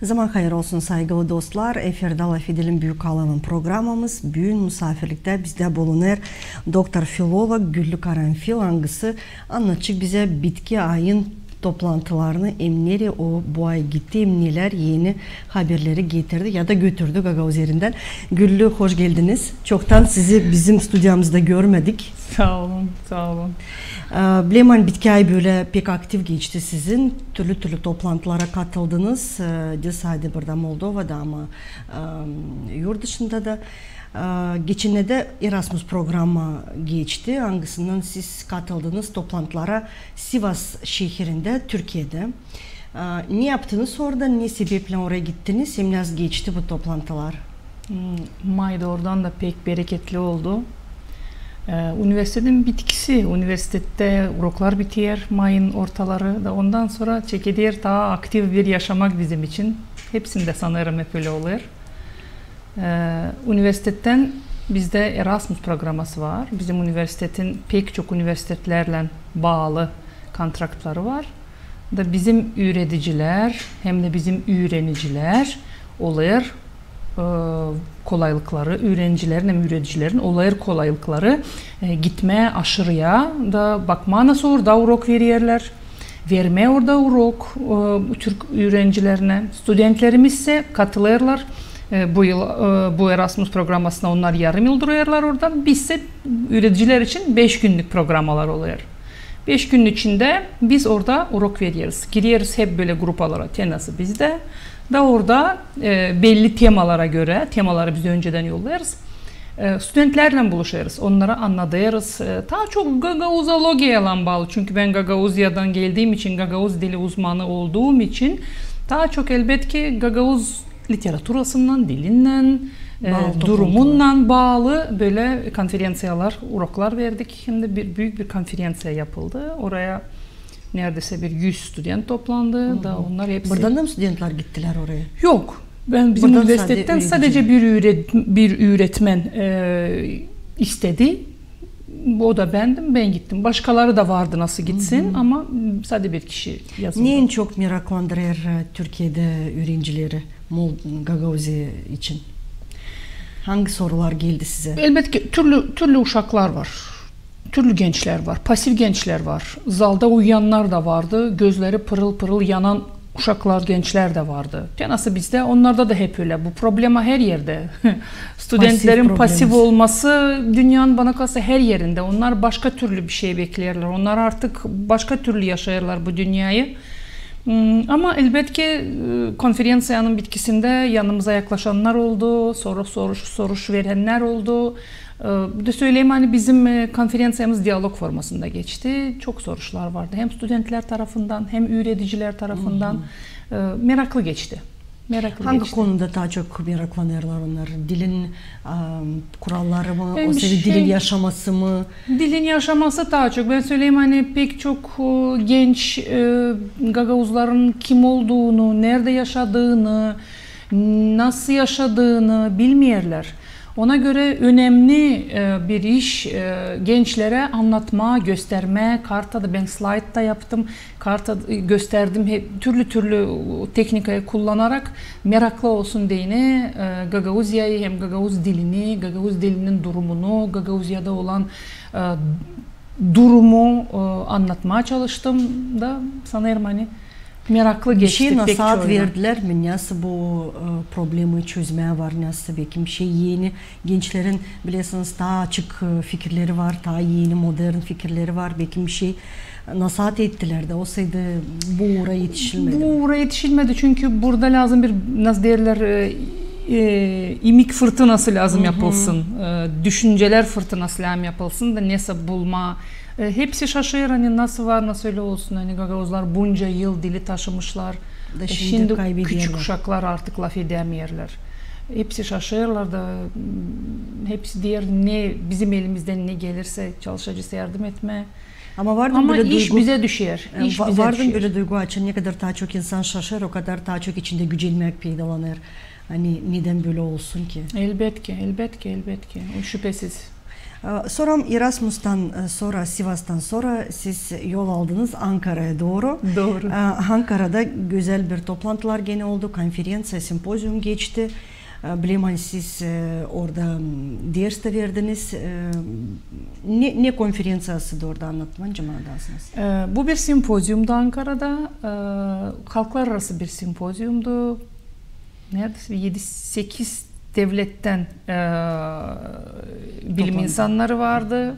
Zaman hayır olsun saygılı dostlar. Efirde Lafidil'in Büyük Alanın programımız. Bugün misafirlikte bizde bulunur doktor filolog Güllü Karanfil hangisi anlatacak bize bitki ayın toplantılarını emleri o bu ay gitti emniler yeni haberleri getirdi ya da götürdü Gagavuz yerinden. Güllü hoş geldiniz. Çoktan sizi bizim stüdyomuzda görmedik. Sağ olun, sağ olun. Bilemen bitki ay böyle pek aktif geçti sizin. Türlü toplantılara katıldınız. Sadece burada Moldova'da ama yurt dışında da. Geçenlerde Erasmus programı geçti. Hangisinden siz katıldınız toplantılara Sivas şehrinde, Türkiye'de. Ne yaptınız orada? Ne sebeple oraya gittiniz? Hem nasıl geçti bu toplantılar? Mayda oradan da pek bereketli oldu. Üniversitenin bitkisi, üniversitede uroklar bitiyor, mayın ortaları da ondan sonra çekediğer daha aktif bir yaşamak bizim için. Hepsinde sanırım hep öyle oluyor. Üniversiteden bizde Erasmus programı var. Bizim üniversitetin pek çok üniversitelerle bağlı kontraktları var. Da bizim üreticiler hem de bizim öğrenciler oluyor. Kolaylıkları, öğrencilerin hem üreticilerin oluyor kolaylıkları gitmeye aşırıya da bakma nasıl orada urok veriyorlar. Verme orada urok Türk öğrencilerine. Studentlerimiz ise katılıyorlar. Bu yıl bu Erasmus programına onlar yarım yıl duruyorlar oradan. Biz ise üreticiler için 5 günlük programalar oluyor. 5 gün içinde biz orada urok veriyoruz. Giriyoruz hep böyle grupalara, tenası bizde. Da orada belli temalara göre, temaları biz önceden yollarız. Studentlerle buluşuyoruz, onlara anlatıyoruz. Daha çok Gagauzologiya'ya bağlı. Çünkü ben Gagauzya'dan geldiğim için, Gagauz dili uzmanı olduğum için daha çok elbette ki Gagauz literatürasından, dilinden, durumundan bağlı böyle konferansiyalar, uroklar verdik. Hem de büyük bir konferansiya yapıldı. Oraya neredeyse bir 100 student toplandı. Da onlar hepsi... Buradan da mı studentler gittiler oraya? Yok. Ben bizim buradan üniversitetten sadece bir öğretmen istedi. O da bendim, ben gittim. Başkaları da vardı nasıl gitsin ama sadece bir kişi yazıldı. Niye en çok meraklandırır Türkiye'de öğrencileri Gagavuzya için? Hangi sorular geldi size? Elbette türlü uşaklar var. Türlü gençler var. Pasif gençler var. Zalda uyuyanlar da vardı. Gözleri pırıl pırıl yanan uşaklar, gençler de vardı. Nasıl bizde? Onlarda da hep öyle. Bu problema her yerde. Studentlerin pasif olması dünyanın bana kalsa her yerinde. Onlar başka türlü bir şey beklerler. Onlar artık başka türlü yaşayırlar bu dünyayı. Ama elbette ki konferansiyanın bitkisinde yanımıza yaklaşanlar oldu. Soruş verenler oldu. Bir de söyleyeyim hani bizim konferansiyamız diyalog formasında geçti. Çok soruşlar vardı. Hem studentler tarafından hem öğreticiler tarafından meraklı geçti. Hangi konuda daha çok meraklanıyorlar onlar? Dilin kuralları mı? O dilin yaşaması mı? Dilin yaşaması daha çok. Ben söyleyeyim hani pek çok genç Gagavuzların kim olduğunu, nerede yaşadığını, nasıl yaşadığını bilmiyorlar. Ona göre önemli bir iş gençlere anlatma, gösterme. Kartada ben slaytta yaptım. Karta gösterdim. Hep türlü teknikayı kullanarak meraklı olsun diyene Gagavuzya'yı hem Gagavuz dilini, Gagavuz dilinin durumunu, Gagavuzya'da olan durumu anlatmaya çalıştım da sanırım hani meraklı geçti. Bir şey nasihat verdiler mi? Nasıl bu problemi çözmeye var? Nasıl belki bir şey yeni gençlerin biliyorsunuz daha açık fikirleri var. Daha yeni modern fikirleri var. Belki bir şey nasihat ettiler de olsaydı bu uğra yetişilmedi. Bu uğra yetişilmedi çünkü burada lazım bir nasıl derler imik fırtınası lazım yapılsın. Düşünceler fırtınası lazım yapılsın da nasıl bulma. Hepsi şaşırır hani nasıl var nasıl öyle olsun hani Gagavuzlar bunca yıl dili taşımışlar. Şimdi küçük uşaklar artık laf edemiyorlar. Hepsi şaşırırlar da hepsi diğer ne bizim elimizden ne gelirse çalışacağız yardım etme. Ama iş duygu, bize düşer. Vardı böyle duygu açın ne kadar daha çok insan şaşırır o kadar daha çok içinde gücenmek peydalanır. Hani neden böyle olsun ki? Elbette ki. O şüphesiz. Sonra Erasmus'tan sonra, Sivas'tan sonra siz yol aldınız Ankara'ya doğru. Doğru. Ankara'da güzel bir toplantılar gene oldu, konferansiya, sempozyum geçti. Bilmem siz orada ders de verdiniz. Ne konferansiyasıydı orada anlatmanca mı adasınız? Bu bir sempozyumdu Ankara'da. Halklar arası bir sempozyumdu. Neredeyse 7-8 devletten bilim insanları vardı.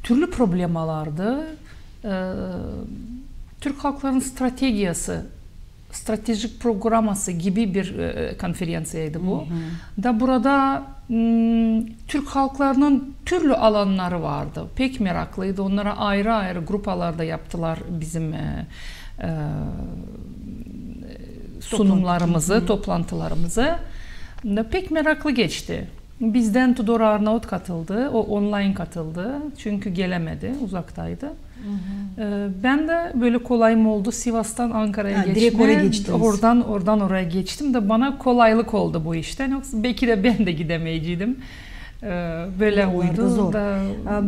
Türlü problemlerdi. Türk halklarının stratejik programası gibi bir konferansiyaydı bu. Da burada Türk halklarının türlü alanları vardı. Pek meraklıydı. Onlara ayrı ayrı gruplarda yaptılar bizim sunumlarımızı, toplantılarımızı. Pek meraklı geçti. Bizden Tudor Arnavut katıldı, o online katıldı çünkü gelemedi, uzaktaydı. Ben de böyle kolay mı oldu Sivas'tan Ankara'ya geçtim. Oradan oraya geçtim de bana kolaylık oldu bu işten. Yoksa belki de ben de gidemeyecektim. Böyle uydu.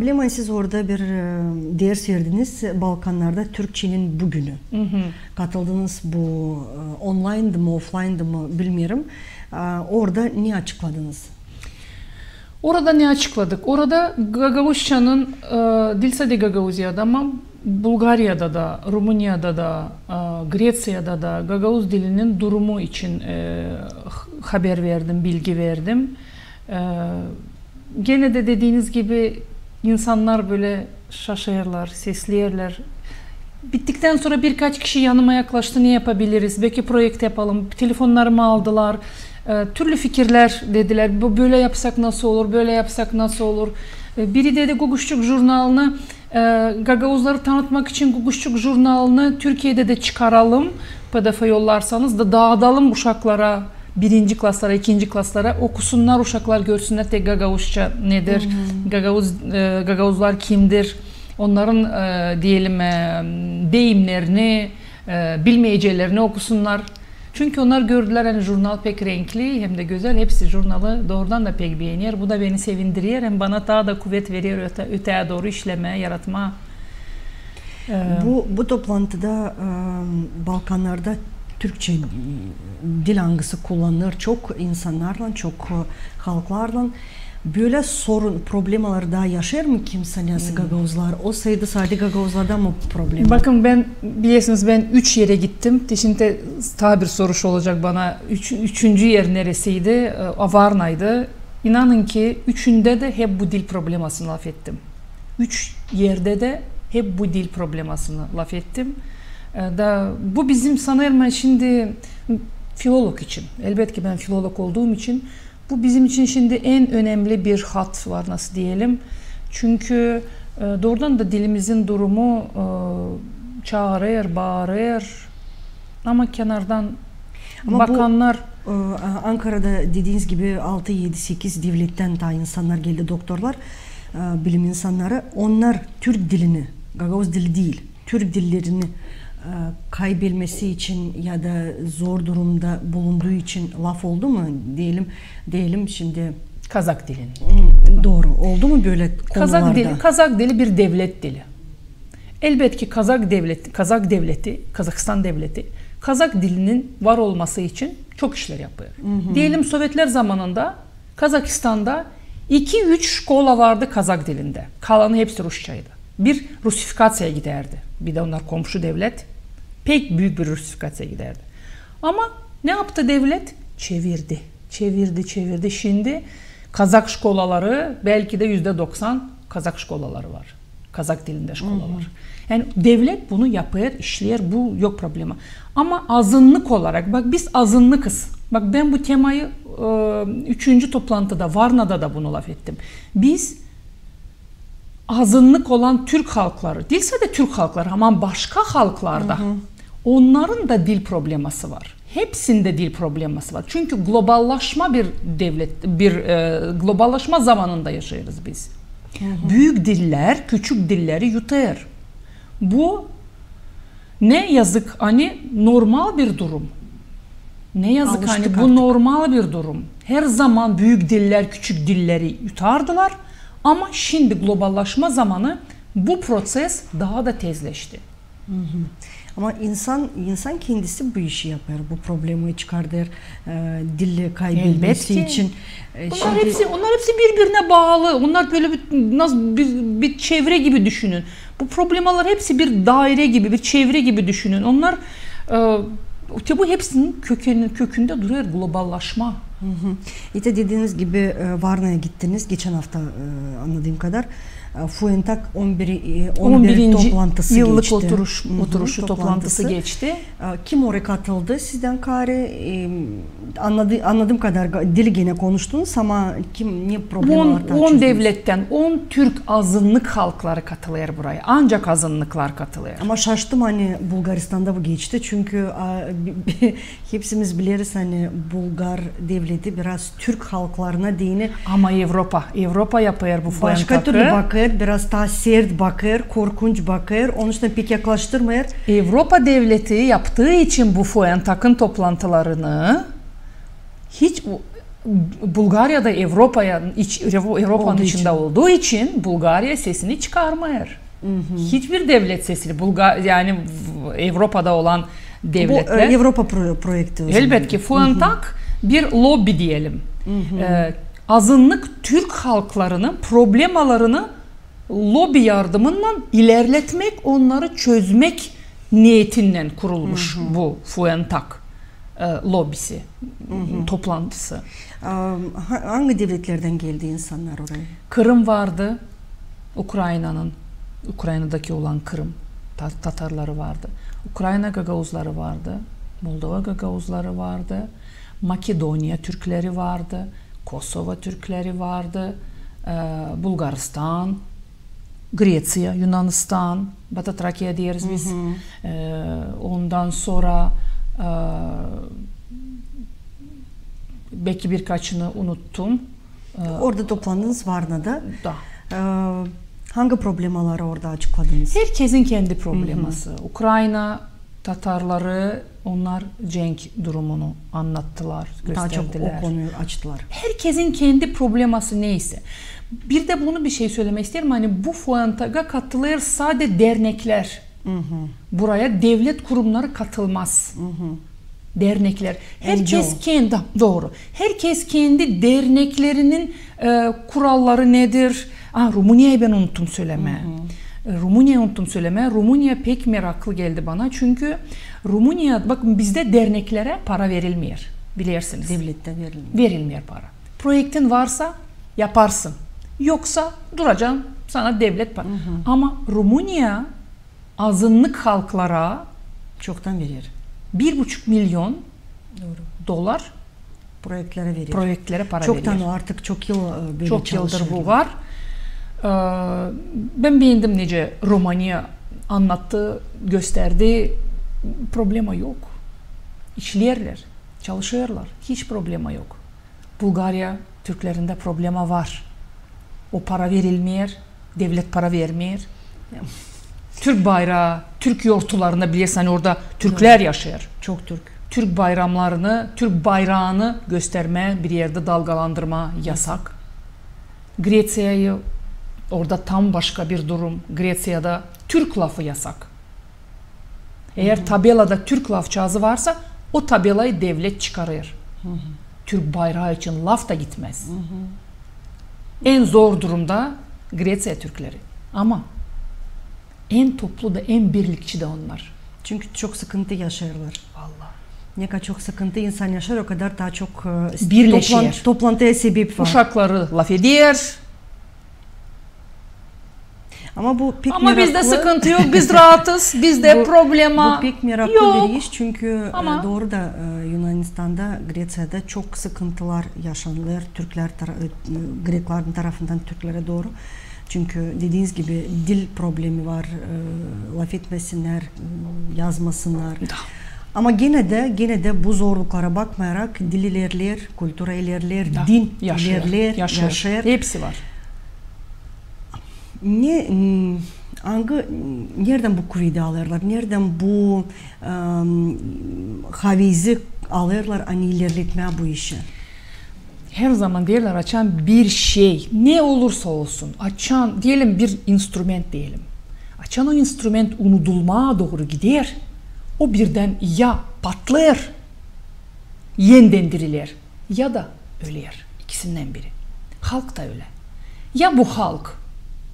Bilmem siz orada bir ders verdiniz Balkanlarda Türkçenin bugünü. Katıldınız bu online'dı mı offline'dı mı bilmiyorum. Orada ne açıkladınız? Orada ne açıkladık? Orada Gagavuzça'nın Dilsadi Gagavuzya'da ama Bulgarya'da da, Rumuniya'da da, Grecya'da da Gagavuz dilinin durumu için haber verdim, bilgi verdim. Gene de dediğiniz gibi insanlar böyle şaşırırlar, sesleyerler. Bittikten sonra birkaç kişi yanıma yaklaştı, ne yapabiliriz? Belki proje yapalım. Telefonlarımı aldılar. Türlü fikirler dediler. Bu böyle yapsak nasıl olur? Böyle yapsak nasıl olur? Biri dedi Guguşçuk jurnalını Gagavuzları tanıtmak için Guguşçuk jurnalını Türkiye'de de çıkaralım. PDF yollarsanız da dağıtalım uşaklara. 1. klaslara, 2. klaslara okusunlar, uşaklar görsünler tek Gagavuzça nedir? Gagavuzlar kimdir? Onların diyelim deyimlerini, bilmeyeceklerini okusunlar. Çünkü onlar gördüler hani jurnal pek renkli hem de güzel. Hepsi jurnalı doğrudan da pek beğeniyor. Bu da beni sevindiriyor. Hem bana daha da kuvvet veriyor öteye doğru işleme, yaratma. Bu toplantıda Balkanlarda Türkçe dil hangisi kullanılır? Çok insanlarla, çok halklarla. Böyle sorun, problemler daha yaşar mı kimse nasıl Gagavuzlar? O sayıda sadece Gagavuzlardan mı problem? Bakın ben biliyorsunuz ben 3 yere gittim. Şimdi daha bir soruş olacak bana. Üçüncü yer neresiydi? Avarna'ydı. İnanın ki üçünde de hep bu dil problemasını laf ettim. 3 yerde de hep bu dil problemasını laf ettim. Bu bizim sanırım şimdi filolog için. Elbette ben filolog olduğum için bu bizim için şimdi en önemli bir hat var nasıl diyelim. Çünkü doğrudan da dilimizin durumu çağırır, bağırır ama kenardan bakanlar. Ankara'da dediğiniz gibi 6, 7, 8 devletten daha insanlar geldi, doktorlar, bilim insanları. Onlar Türk dilini, Gagavuz dili değil, Türk dillerini kaybetmesi için ya da zor durumda bulunduğu için laf oldu mu diyelim şimdi Kazak dilini. Doğru. Oldu mu böyle konularda? Kazak dili bir devlet dili. Elbette ki Kazakistan devleti Kazak dilinin var olması için çok işler yapıyor. Diyelim Sovyetler zamanında Kazakistan'da 2-3 şkola vardı Kazak dilinde. Kalanı hepsi Rusçaydı. Bir Rusifikasya'ya giderdi. Bir de onlar komşu devlet. Pek büyük bir Rusifikasya'ya giderdi. Ama ne yaptı devlet? Çevirdi. Şimdi Kazak şkolaları belki de %90 Kazak şkolaları var. Kazak dilinde şkolalar. Yani devlet bunu yapıyor, işler, bu yok problemi. Ama azınlık olarak, bak biz azınlıkız. Bak ben bu temayı 3. toplantıda, Varna'da da bunu laf ettim. Biz azınlık olan Türk halkları, değilse de Türk halkları ama başka halklarda onların da dil probleması var. Hepsinde dil probleması var. Çünkü globallaşma bir devlet, globallaşma zamanında yaşıyoruz biz. Büyük diller küçük dilleri yutar. Bu ne yazık hani normal bir durum. Ne yazık hani bu normal bir durum. Her zaman büyük diller küçük dilleri yutardılar. Ama şimdi globallaşma zamanı bu proses daha da tezleşti. Ama insan kendisi bu işi yapar, bu problemi çıkardır, dili kaybetmesi için. Onlar hepsi birbirine bağlı. Onlar böyle bir çevre gibi düşünün. Bu problemalar hepsi bir daire gibi, bir çevre gibi düşünün. Onlar bu hepsinin kökünde duruyor globallaşma. İşte dediğiniz gibi Varna'ya gittiniz geçen hafta anladığım kadar. FUENTAC 11. toplantısı yıllık geçti. oturuşu toplantısı geçti. Kim oraya katıldı? Sizden Kari anladığım kadar dili gene konuştunuz ama ne problemler tartıştınız? 10 devletten 10 Türk azınlık halkları katılıyor buraya. Ancak azınlıklar katılıyor. Ama şaştım hani Bulgaristan'da bu geçti. Çünkü hepsimiz biliriz hani Bulgar devleti biraz Türk halklarına dini. Ama Avrupa yapıyor bu FUENTAC'ı. Başka türlü bakıyor. Biraz daha sert bakır, korkunç bakır. Onun için pek yaklaştırmıyor. Avrupa devleti yaptığı için bu FUENTAC'ın toplantılarını hiç Bulgarya'da Avrupa'nın içinde olduğu için Bulgarya sesini çıkarmıyor. Hiçbir devlet sesini yani Avrupa'da olan devletler. Bu Avrupa projekti. Elbette ki FUENTAC bir lobi diyelim. Azınlık Türk halklarının problemalarını lobi yardımıyla ilerletmek, onları çözmek niyetinden kurulmuş bu FUENTAC lobisi, toplantısı. Hangi devletlerden geldi insanlar oraya? Kırım vardı, Ukrayna'daki olan Kırım Tatarları vardı. Ukrayna Gagavuzları vardı, Moldova Gagavuzları vardı, Makedonya Türkleri vardı, Kosova Türkleri vardı, Bulgaristan, Grecia, Yunanistan, Batı Trakya deriz biz. Ondan sonra belki birkaçını unuttum. Orada toplandınız Varna'da. Hangi problemaları orada açıkladınız? Herkesin kendi probleması. Ukrayna Tatarları onlar cenk durumunu anlattılar, gösterdiler. Daha çok o konuyu açtılar. Herkesin kendi probleması neyse. Bir de bunu bir şey söylemek isterim. Hani bu FUENTAC'a katılır sadece dernekler. Buraya devlet kurumları katılmaz. Dernekler. Herkes kendi Herkes kendi derneklerinin kuralları nedir? Rumunya'yı ben unuttum söyleme. Rumunya pek meraklı geldi bana. Çünkü Rumunya, bakın bizde derneklere para verilmiyor. Bilirsiniz. Devletten verilmiyor. Verilmiyor para. Projektin varsa yaparsın. Yoksa duracaksın, sana devlet para. Ama Rumunya azınlık halklara çoktan veriyor. 1,5 milyon dolar projektlere para veriyor. Çoktan artık çok yıl böyle çok yıldır bu var. Ben beğendim nece Romanya anlattı, gösterdi. Problema yok. İşlerler, çalışıyorlar. Hiç problema yok. Bulgarya Türklerinde problema var. O para verilmiyor, devlet para vermiyor. Türk bayrağı, Türk yortularında bilirsen orada Türkler yaşıyor. Çok Türk. Türk bayramlarını, Türk bayrağını gösterme, bir yerde dalgalandırma yasak. Grecia'yı orada tam başka bir durum. Grecia'da Türk lafı yasak. Eğer tabelada Türk lafçazı varsa o tabelayı devlet çıkarır. Türk bayrağı için laf da gitmez. En zor durumda Grecia Türkleri. Ama en toplu da en birlikçi de onlar. Çünkü çok sıkıntı yaşarlar. Vallahi. Ne kadar çok sıkıntı insan yaşar o kadar daha çok birleşir. Toplantıya sebep var. Uşakları laf eder. Ama bu pek Ama meraklı. bizde sıkıntı yok, biz rahatız, bizde problema Bu pek meraklı yok. bir iş çünkü doğru da Yunanistan'da, Grecya'da çok sıkıntılar yaşanılır. Greklerin tarafından Türklere doğru. Çünkü dediğiniz gibi dil problemi var, laf etmesinler, yazmasınlar. Ama gene de bu zorluklara bakmayarak dil ilerler, kültür ilerler, din ilerler, yaşar. Hepsi var. Nereden bu kuvveti alırlar? Nereden bu havizi alırlar hani ilerletmeye bu işi? her zaman derler açan bir şey, ne olursa olsun, açan diyelim bir instrument diyelim. Açan o instrument unutulmaya doğru gider. O birden ya patlar, yeniden diriler ya da öler. İkisinden biri. Halk da öyle. Ya bu halk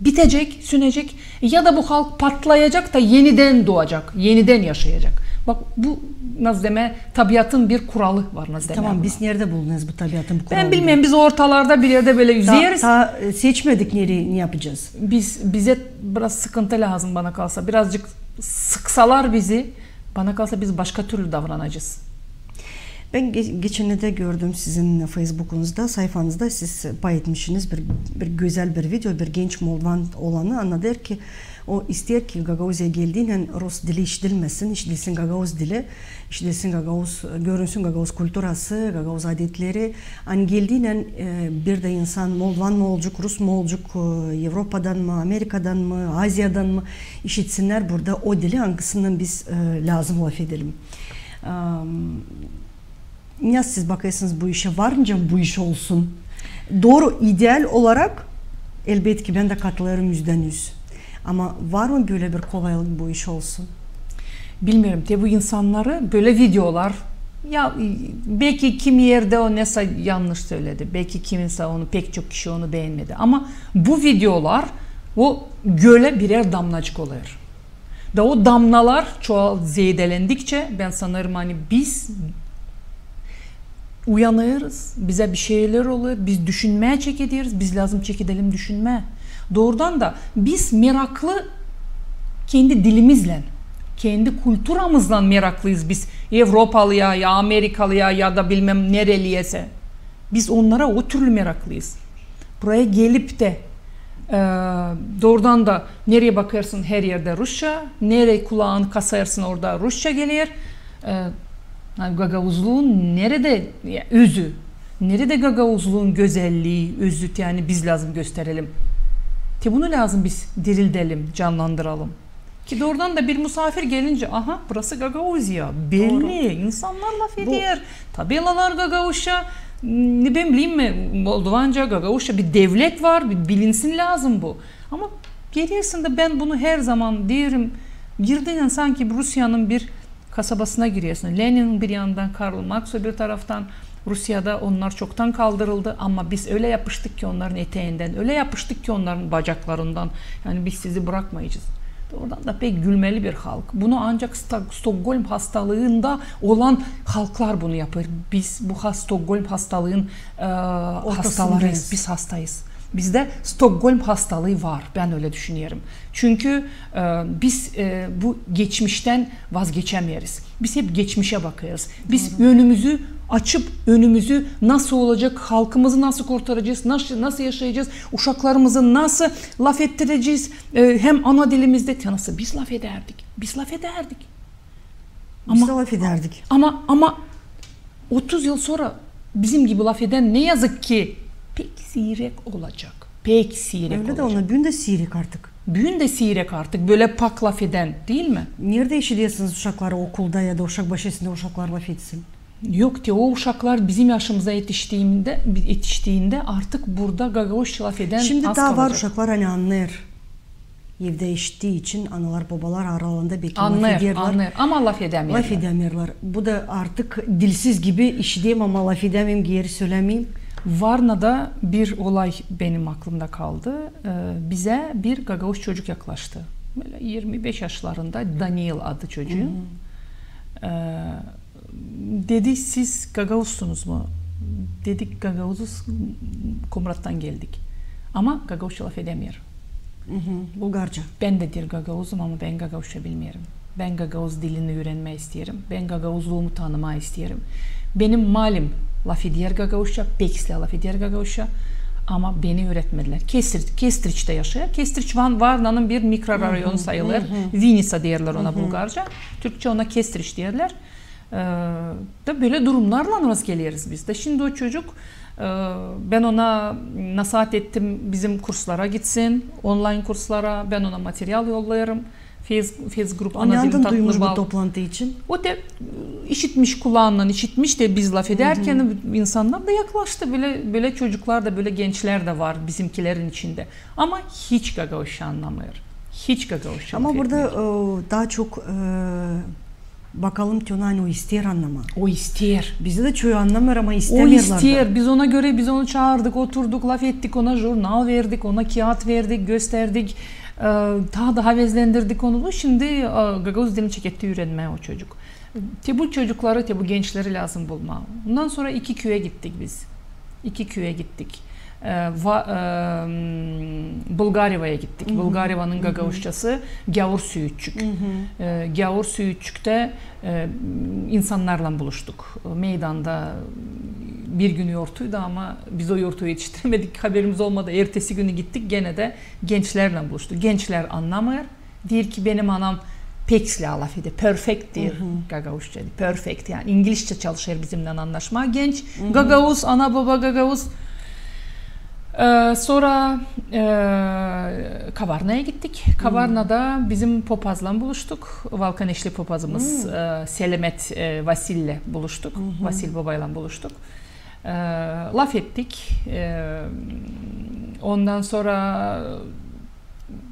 bitecek, sünecek ya da bu halk patlayacak da yeniden doğacak, yeniden yaşayacak. Bak bu nasıl deme tabiatın bir kuralı var nasıl deme. Tamam biz nerede buldunuz bu tabiatın bu kuralını? Ben bilmem biz ortalarda bir yerde böyle yüzeriz. Seçmedik ne yapacağız? Bize biraz sıkıntı lazım bana kalsa. Birazcık sıksalar bizi bana kalsa biz başka türlü davranacağız. Ben geçenlerde gördüm sizin Facebook'unuzda, sayfanızda siz paylaşmışsınız bir güzel bir video, bir genç Moldovan olanı anladı ki o ister ki Gagauz'a geldiğinde Rus dili işitilmesin, işitilsin Gagauz dili, işitilsin Gagauz, görünsün Gagauz kulturası, Gagauz adetleri. Hani geldiğinde bir de insan Moldovan mı olacak, Rus mu olacak, Avrupa'dan mı, Amerika'dan mı, Asya'dan mı işitsinler burada o dili hangisinden biz lazım laf edelim. Ya siz bakıyorsunuz bu işe varınca bu iş olsun. Doğru, ideal olarak elbette ki ben de katılıyorum %100. Ama var mı böyle bir kolaylık bu iş olsun? Bilmiyorum. Bu insanları böyle videolar ya belki kimi yerde o neyse yanlış söyledi. Belki kiminse onu pek çok kişi onu beğenmedi. Ama bu videolar o göle birer damlacık oluyor. Da o damlalar zedelendikçe ben sanırım hani biz uyanıyoruz, bize bir şeyler oluyor, biz düşünmeye çekiliyoruz, biz lazım çekidelim düşünmeye. Doğrudan da biz meraklı kendi dilimizle, kendi kulturamızla meraklıyız biz. Avrupalıya ya Amerikalıya ya da bilmem nereliyese. Biz onlara o türlü meraklıyız. Buraya gelip de doğrudan da nereye bakarsın her yerde Rusça, nereye kulağını kasarsın orada Rusça geliyor. Gagavuzluğun nerede özü, nerede Gagavuzluğun güzelliği, özü yani biz lazım gösterelim. Bunu lazım biz dirildelim, canlandıralım. Ki doğrudan da bir misafir gelince aha burası Gagavuzya belli. Doğru. İnsanlar laf ediyor. Tabelalar Gagavuzça, ne ben bileyim mi Moldovanca, Gagavuzça bir devlet var, bir bilinsin lazım bu. Ama geliyorsun da ben bunu her zaman diyorum, girdiğinden sanki Rusya'nın bir kasabasına giriyorsun. Lenin bir yandan, Karl Marx bir taraftan. Rusya'da onlar çoktan kaldırıldı ama biz öyle yapıştık ki onların eteğinden, öyle yapıştık ki onların bacaklarından. Yani biz sizi bırakmayacağız. Oradan da pek gülmeli bir halk. Bunu ancak Stockholm hastalığında olan halklar bunu yapar. Biz bu Stockholm hastalığın hastalarıyız. Biz hastayız. Bizde Stockholm hastalığı var. Ben öyle düşünüyorum. Çünkü biz bu geçmişten vazgeçemiyoruz. Biz hep geçmişe bakıyoruz. Biz önümüzü açıp önümüzü nasıl olacak, halkımızı nasıl kurtaracağız, nasıl yaşayacağız, uşaklarımızı nasıl laf ettireceğiz, hem ana dilimizde nasıl biz laf ederdik. Biz laf ederdik. Biz de laf ederdik. Ama 30 yıl sonra bizim gibi laf eden ne yazık ki pek sirek olacak. Pek sirek olacak. Öyle de ona bugün de sirek artık. Bugün de sirek artık böyle pak laf eden değil mi? Nerede işitiyorsunuz uşakları okulda ya da uşak başında uşaklar laf etsin? Yok ki o uşaklar bizim yaşımıza yetiştiğinde artık burada Gagavuzça laf eden şimdi az daha kalacak. Var uşaklar hani anlar. Evde işittiği için analar babalar aralarında belki anlar, laf ediyorlar. Anlar ama laf edemiyorlar. Laf edemiyorlar. Bu da artık dilsiz gibi işiteyim ama laf edemeyim, geri söylemeyeyim. Varna'da bir olay benim aklımda kaldı. Bize bir Gagavuz çocuk yaklaştı. Böyle 25 yaşlarında Daniel adı çocuğun. Dedi siz Gagavuzsunuz mu? Dedik Gagavuzuz, Komrat'tan geldik. Ama Gagavuzça laf edemiyor. Bulgarca. Ben de Gagavuzum ama ben Gagavuzça bilmiyorum. Ben Gagavuz dilini öğrenmeyi istiyorum. Ben Gagavuzluğumu tanımayı istiyorum. Benim malim laf ediyor Gagavuzça, Peks'le laf ediyor Gagavuzça ama beni öğretmediler. Kestriç'te yaşıyor. Kestriç Varna'nın bir mikrorayonu sayılır. Vinitsa derler ona Bulgarca. Türkçe ona Kestriç derler. Da böyle durumlarla rast geliyoruz biz de. Şimdi o çocuk ben ona nasihat ettim bizim kurslara gitsin, online kurslara ben ona materyal yollarım. Fez Grup ana dilim Ondan tatlı duymuş bal. bu toplantı için. O da işitmiş, kulağından işitmiş de biz laf ederken insanlar da yaklaştı. Böyle çocuklar da, böyle gençler de var bizimkilerin içinde. Ama hiç Gagavuzca anlamıyor. Hiç Gagavuzca. Ama burada daha çok bakalım Tönay o ister anlama. O ister. Bizde de çoğu anlamıyor ama O istemiyorlar. ister. Biz ona göre biz onu çağırdık, oturduk, laf ettik, ona jurnal verdik, ona kağıt verdik, gösterdik. Daha hevezlendirdik onu. Şimdi Gagavuz dilini çeketti öğrenmeye o çocuk. Bu çocukları, bu gençleri lazım bulma. Ondan sonra 2 köye gittik biz. 2 köye gittik. Bulgariva'ya gittik. Bulgariva'nın Gagavuzcası Gavur Süyütçük. Gavur Süyütçük'te insanlarla buluştuk. Meydanda bir gün yortuydu ama biz o yortuyu yetiştiremedik. Haberimiz olmadı. Ertesi günü gittik. Gene de gençlerle buluştuk. Gençler anlamıyor. Diyor ki benim anam pek laf ediyor. Perfect diyor Gagavuzca. Perfect yani. İngilizce çalışır bizimle anlaşma. Genç. Gagavuz, ana baba Gagavuz. Sonra Kavarna'ya gittik. Kavarna'da bizim popazla buluştuk. Valkaneşli popazımız Selamet Vasil'le buluştuk. Vasil babayla buluştuk. Laf ettik. Ondan sonra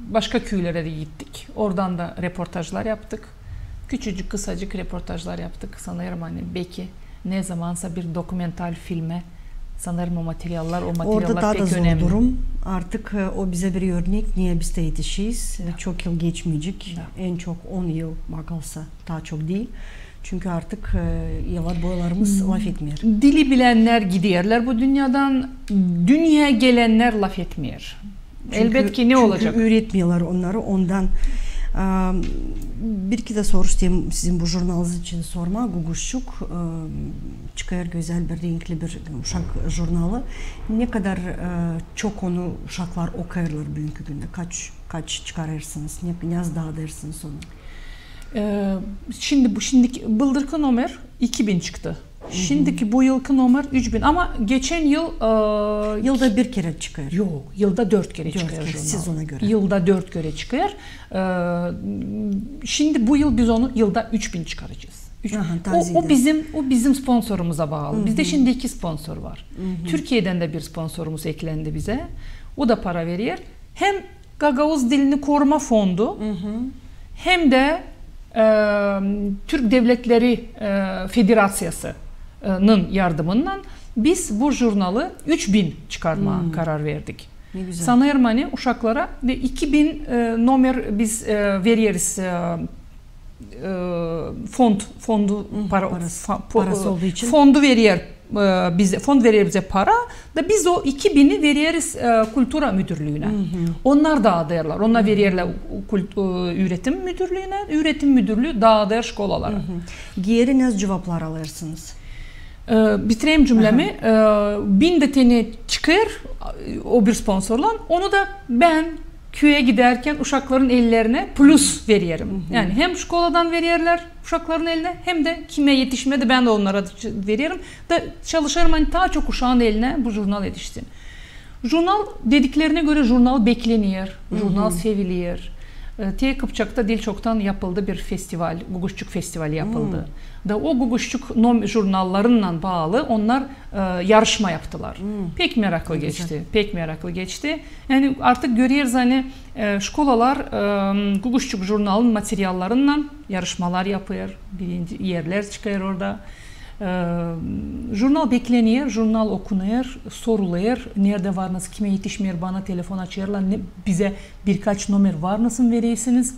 başka köylere de gittik. Oradan da reportajlar yaptık. Küçücük, kısacık reportajlar yaptık. Sanırım hani belki ne zamansa bir dokumental filme sanırım o materyaller Orada daha pek da zor önemli. durum. Artık o bize bir örnek. Niye biz de yetişiyiz? Çok yıl geçmeyecek. En çok 10 yıl bakılsa daha çok değil. Çünkü artık yıllar boylarımız laf etmiyor. Dili bilenler gidiyorlar bu dünyadan. Dünyaya gelenler laf etmiyor. Elbet ki ne olacak? Çünkü üretmiyorlar onları. Ondan bir iki de soru isteyeyim sizin bu jurnalınız için sorma. Guguşçuk çıkar güzel bir renkli bir uşak jurnalı. Ne kadar çok onu uşaklar okuyarlar bugünkü günde? Kaç çıkarırsınız? Ne daha dersiniz onu? Şimdiki bıldırkı numara 2000 çıktı. Şimdiki bu yılki numara 3000 ama geçen yıl yılda bir kere çıkıyor. Yok, yılda 4 kere çıkıyor jurnal. Siz ona göre. Yılda 4 kere çıkıyor. Şimdi bu yıl biz onu yılda 3000 çıkaracağız. O bizim sponsorumuza bağlı. Bizde şimdi 2 sponsor var. Türkiye'den de bir sponsorumuz eklendi bize. O da para veriyor. Hem Gagavuz Dilini Koruma Fondu hem de Türk Devletleri Federasyası'nın yardımından biz bu jurnalı 3000 çıkarma karar verdik. Sanırım hani uşaklara ve 2000 nomer biz veriyoruz parası olduğu için. Fondu veriyor bize, fond veriyor bize para da biz o 2000'i veriyoruz Kültüra Müdürlüğü'ne. Onlar dağıtırlar. Onlar veriyorlar üretim müdürlüğüne. Üretim müdürlüğü dağıtır şkolalara. Diğeri nasıl cevaplar alırsınız? Bitireyim cümlemi. 1000 de tane çıkar o bir sponsorla. Onu da ben köye giderken uşakların ellerine plus veriyorum. Yani hem şkoladan veriyorlar uşakların eline hem de kime yetişmedi ben de onlara veriyorum. Da çalışırım hani daha çok uşağın eline bu jurnal yetişsin. Jurnal dediklerine göre jurnal bekleniyor. Jurnal seviliyor. Kıpçak'ta dil çoktan yapıldı bir festival, Guguşçuk Festivali yapıldı. Da o Guguşçuk jurnallarından bağlı onlar yarışma yaptılar. Pek meraklı geçti. Pek meraklı geçti. Yani artık görüyoruz hani şkolalar Guguşçuk jurnalın materyallerinden yarışmalar yapıyor. Birinci yerler çıkıyor orada. Jurnal bekleniyor, jurnal okunuyor, soruluyor. Nerede varınız, kime yetişmiyor, bana telefon açıyorlar. Bize birkaç numara varınızın veriyorsunuz.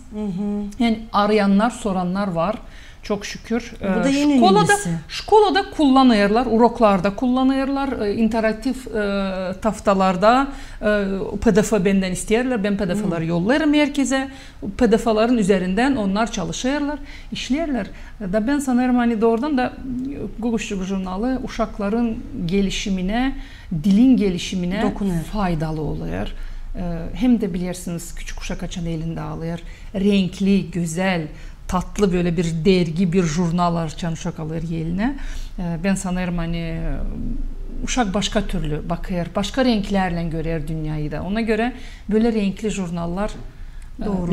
Yani arayanlar, soranlar var. Çok şükür. Bu da yeni şkolada kullanıyorlar, uroklarda kullanıyorlar, interaktif taftalarda PDF benden isterler. Ben PDF'ları yollarım herkese. PDF'ların üzerinden onlar çalışıyorlar, işlerler. Da ben sanırım hani doğrudan da Guguşçuk jurnalı uşakların gelişimine, dilin gelişimine dokunuyor, faydalı oluyor. Hem de bilirsiniz küçük uşak açan elinde alıyor. Renkli, güzel, tatlı böyle bir dergi, bir jurnal açan uşak alır eline. Ben sanırım hani uşak başka türlü bakıyor, başka renklerle görür dünyayı da. Ona göre böyle renkli jurnallar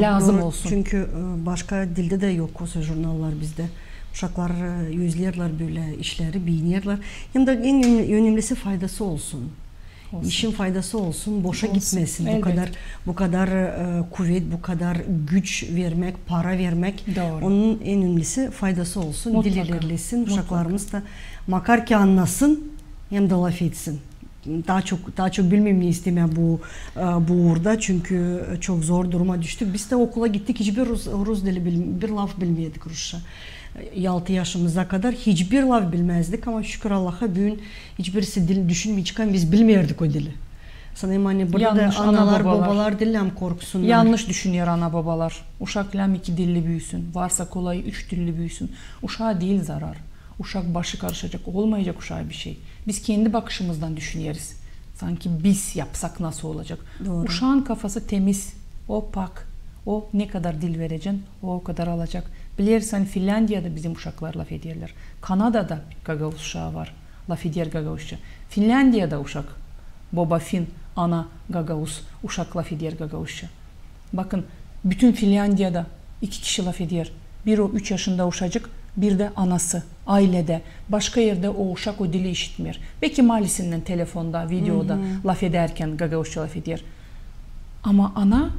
lazım olsun. Çünkü başka dilde de yok o jurnallar bizde. Uşaklar yüzlerler böyle işleri, beğeniyorlar. Hem de en önemlisi faydası olsun. İşin faydası olsun, boşa gitmesin. Elbette. Bu kadar kuvvet, bu kadar güç vermek, para vermek. Doğru. Onun en önemlisi faydası olsun. Mutlaka. Dil ilerlesin, uşaklarımız da makar ki anlasın hem de laf etsin. Daha çok bilmem ne isteme bu uğurda çünkü çok zor duruma düştük. Biz de okula gittik, hiçbir Rus dili bir laf bilmiyorduk Rusça. 6 yaşımıza kadar hiçbir laf bilmezdik ama şükür Allah'a bugün hiçbirisi dil düşünmeyecekken biz bilmiyorduk o dili. Sanırım hani burada Yanlış, da analar babalar dillen korksunlar. Yanlış düşünüyor ana babalar. Uşak ləm 2 dilli büyüsün. Varsa kolay 3 dilli büyüsün. Uşağa değil zarar. Uşak başı karışacak. Olmayacak uşağa bir şey. Biz kendi bakışımızdan düşünüyoruz. Sanki biz yapsak nasıl olacak? Doğru. Uşağın kafası temiz. O pak. O ne kadar dil vereceksin o kadar alacak. Bilirsen Finlandiya'da bizim uşaklar laf ediyorlar. Kanada'da Gagavuz uşağı var. Laf ediyor Gagavuzca. Finlandiya'da uşak. Baba Fin, ana Gagavuz. Uşak laf ediyor Gagavuzca. Bakın bütün Finlandiya'da 2 kişi laf ediyor. Bir o 3 yaşında uşacık, bir de anası, ailede. Başka yerde o uşak o dili işitmiyor. Belki malisinden telefonda, videoda laf ederken Gagavuzca laf ediyor. Ama ana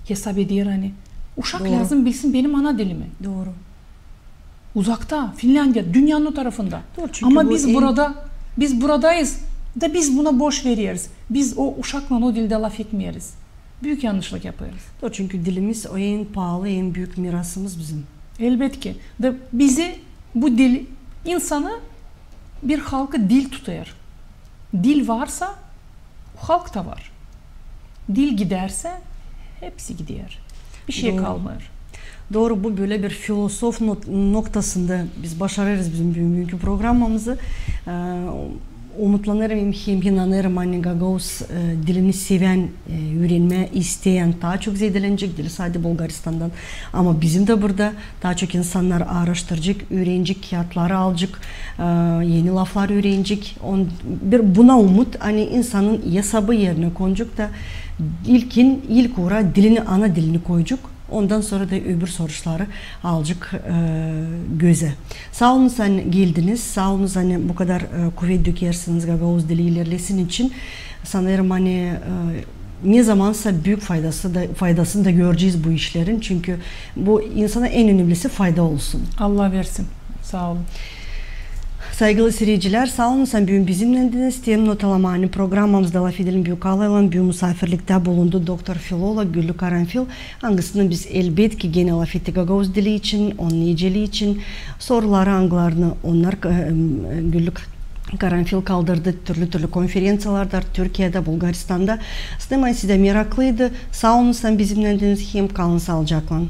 hesap ediyor hani. Uşak Doğru. lazım bilsin benim ana dilimi. Doğru. Uzakta, Finlandiya, dünyanın o tarafında. Doğru, ama biz buradayız da biz buna boş veriyoruz. Biz o uşakla o dilde laf etmiyoruz. Büyük yanlışlık yapıyoruz. Doğru, çünkü dilimiz o en pahalı, en büyük mirasımız bizim. Elbette ki. Da bizi bu dil, insanı bir halkı dil tutuyor. Dil varsa halk da var. Dil giderse hepsi gidiyor. Bir şey kalmıyor. Doğru, bu böyle bir filosof noktasında biz başarırız bizim bugünkü programımızı. Umutlanırım, hem inanırım hani Gagavuz dilini seven, öğrenme isteyen daha çok zedelenecek dili sadece Bulgaristan'dan. Ama bizim de burada daha çok insanlar araştıracak, öğrenecek, kağıtları alacak, yeni laflar öğrenecek. Buna umut hani insanın hesabı yerine konacak da ilk uğra dilini, ana dilini koyacak. Ondan sonra da öbür soruları alacak göze. Sağ olun sen geldiniz. Sağ olun hani bu kadar kuvvet dökersiniz Gagavuz dili ilerlesin için. Sanırım hani ne zamansa büyük faydasını da göreceğiz bu işlerin. Çünkü bu insana en önemlisi fayda olsun. Allah versin. Sağ olun. Saygılı seyirciler, sağ olun sen bugün bizimlendiniz. Tem notalamani programımızda laf edelim büyük alaylan büyük misafirlikte bulundu doktor filolog Güllü Karanfil. Hangisini biz elbette gene laf ettik Gagavuz dili için, onun niceliği için soruları, anglarını onlar Güllü Karanfil kaldırdı türlü konferensiyalarda Türkiye'de, Bulgaristan'da. Size meraklıydı. Sağ olun sen bizimlendiniz. Hem kalın sağlıcakla.